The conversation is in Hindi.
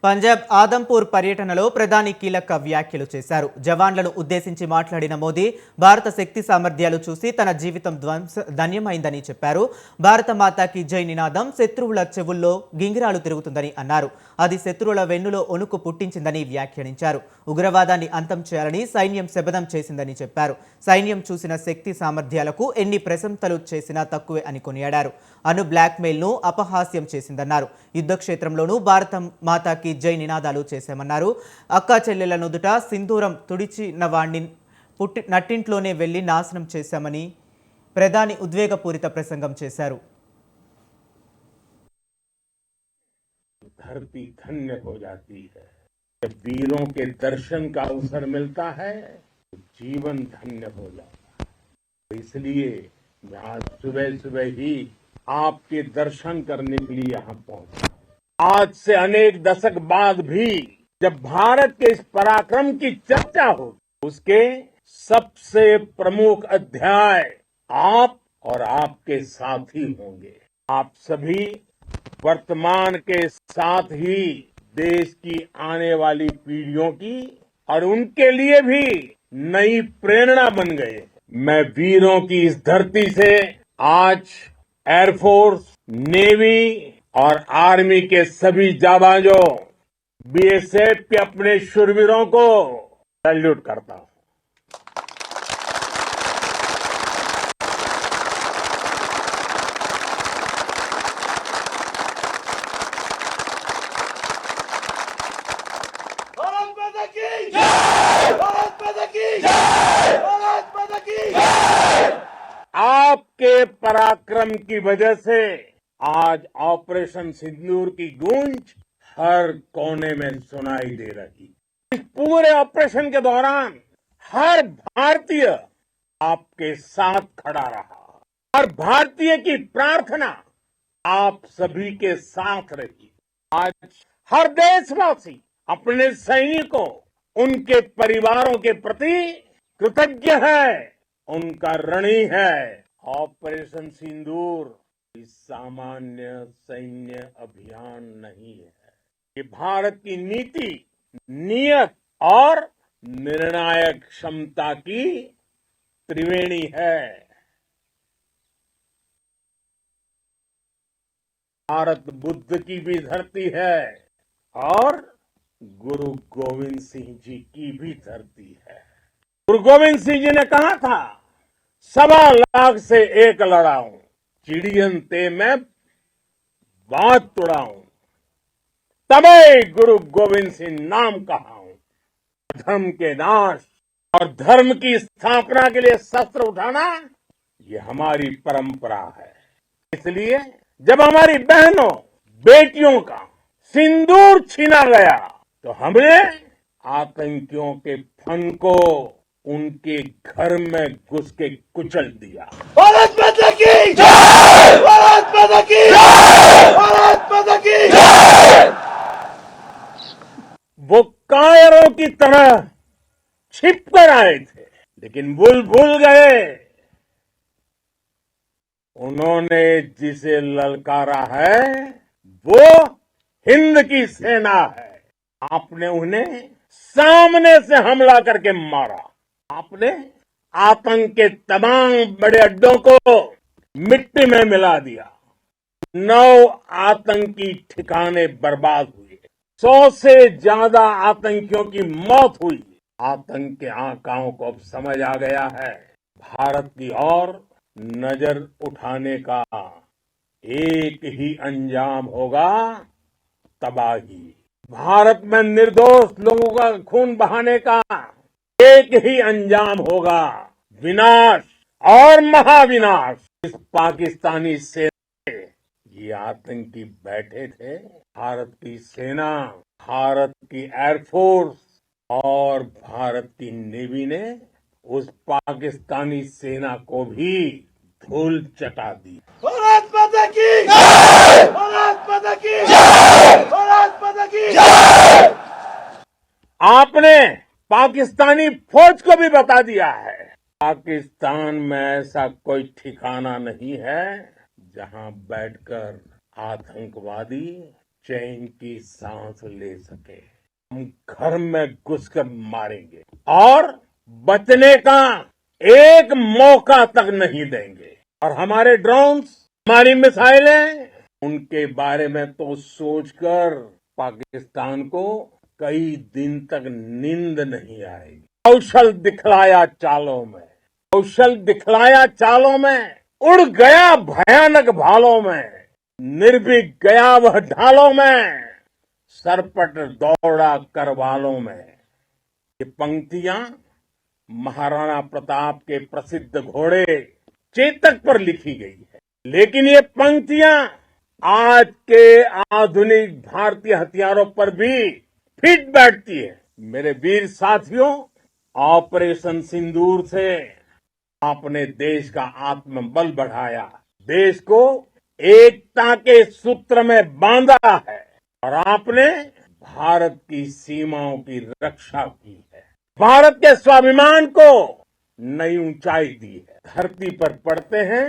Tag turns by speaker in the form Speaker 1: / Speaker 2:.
Speaker 1: పంజాబ్ ఆదంపూర్ పర్యటనలో ప్రధాని కీలక వ్యాఖ్యలు చేశారు. జవాన్లను ఉద్దేశించి మాట్లాడిన మోదీ భారత శక్తి సామర్థ్యాలు చూసి తన జీవితం ధన్యమైందని చెప్పారు. భారత మాతాకి జై నినాదం శత్రువుల చెవుల్లో గింగిరాలు తిరుగుతుందని అన్నారు. అది శత్రువుల వెన్నులో ఒణుకు పుట్టించిందని వ్యాఖ్యానించారు. ఉగ్రవాదాన్ని అంతం చేయాలని సైన్యం శపథం చేసిందని చెప్పారు. సైన్యం చూసిన శక్తి సామర్థ్యాలకు ఎన్ని ప్రశంసలు చేసినా తక్కువే అని కొనియాడారు. అను బ్లాక్మెయిల్ ను అపహాస్యం చేసిందన్నారు. యుద్ధ క్షేత్రంలోనూ భారత మాతాకి జై నినాదాలు చేశామన్నారు. అక్కా చెల్లెల నుదుట సింధూరం తుడిచిన వాణ్ణి నట్టింట్లోనే వెళ్లి నాశనం చేశామని ప్రధాని ఉద్వేగపూరిత ప్రసంగం చేశారు.
Speaker 2: धरती धन्य हो जाती है जब वीरों के दर्शन का अवसर मिलता है तो जीवन धन्य हो जाता है। इसलिए मैं आज सुबह सुबह ही आपके दर्शन करने के लिए यहाँ पहुंचा। आज से अनेक दशक बाद भी जब भारत के इस पराक्रम की चर्चा हो उसके सबसे प्रमुख अध्याय आप और आपके साथी होंगे। आप सभी वर्तमान के साथ ही देश की आने वाली पीढ़ियों की और उनके लिए भी नई प्रेरणा बन गए। मैं वीरों की इस धरती से आज एयरफोर्स, नेवी और आर्मी के सभी जाबाजों, बीएसएफ के अपने शूरवीरों को सैल्यूट करता हूं। आपके पराक्रम की वजह से आज ऑपरेशन सिंदूर की गूंज हर कोने में सुनाई दे रही। इस पूरे ऑपरेशन के दौरान हर भारतीय आपके साथ खड़ा रहा। हर भारतीय की प्रार्थना आप सभी के साथ रही। आज हर देशवासी अपने सैनिकों, उनके परिवारों के प्रति कृतज्ञ है, उनका ऋणी है। ऑपरेशन सिंदूर सामान्य सैन्य अभियान नहीं है, ये भारत की नीति, नियत और निर्णायक क्षमता की त्रिवेणी है। भारत बुद्ध की भी धरती है और गुरु गोविंद सिंह जी की भी धरती है। गुरु गोविंद सिंह जी ने कहा था, 1.25 से एक लड़ाऊं, चिड़ियन ते मैं बात तुड़ाऊं, तबे गुरु गोविंद सिंह नाम कहाऊं। धर्म के नाश और धर्म की स्थापना के लिए शस्त्र उठाना ये हमारी परंपरा है। इसलिए जब हमारी बहनों, बेटियों का सिंदूर छीना गया तो हमने आतंकियों के फन को उनके घर में घुस के कुचल दिया। भारत माता की जय! भारत माता की जय! भारत माता की जय! वो कायरों की तरह छिप कर आए थे, लेकिन भूल गए उन्होंने जिसे ललकारा है वो हिंद की सेना है। आपने उन्हें सामने से हमला करके मारा। आपने आतंक के तमाम बड़े अड्डों को मिट्टी में मिला दिया। 9 आतंकी ठिकाने बर्बाद हुए, 100 से ज्यादा आतंकियों की मौत हुई। आतंक के आकाओं को अब समझ आ गया है, भारत की ओर नजर उठाने का एक ही अंजाम होगा, तबाही। भारत में निर्दोष लोगों का खून बहाने का एक ही अंजाम होगा, विनाश और महाविनाश। इस पाकिस्तानी सेना ये आतंकी बैठे थे, भारत की सेना, भारत की एयरफोर्स और भारत की नेवी ने उस पाकिस्तानी सेना को भी धूल चटा दी। भारत माता की जय! भारत माता की जय! भारत माता की जय! आपने पाकिस्तानी फौज को भी बता दिया है, पाकिस्तान में ऐसा कोई ठिकाना नहीं है जहां बैठकर आतंकवादी चैन की सांस ले सके। हम घर में घुसकर मारेंगे और बचने का एक मौका तक नहीं देंगे। और हमारे ड्रोन्स, हमारी मिसाइलें, उनके बारे में तो सोचकर पाकिस्तान को कई दिन तक नींद नहीं आएगी। कौशल दिखलाया चालों में, उड़ गया भयानक भालों में, निर्भीक गया वह ढालों में, सरपट दौड़ा करवालों में। ये पंक्तियां महाराणा प्रताप के प्रसिद्ध घोड़े चेतक पर लिखी गई है, लेकिन ये पंक्तियां आज के आधुनिक भारतीय हथियारों पर भी फिट बैठती है। मेरे वीर साथियों, ऑपरेशन सिंदूर से आपने देश का आत्मबल बढ़ाया, देश को एकता के सूत्र में बांधा है और आपने भारत की सीमाओं की रक्षा की है, भारत के स्वाभिमान को नई ऊंचाई दी है। धरती पर पड़ते हैं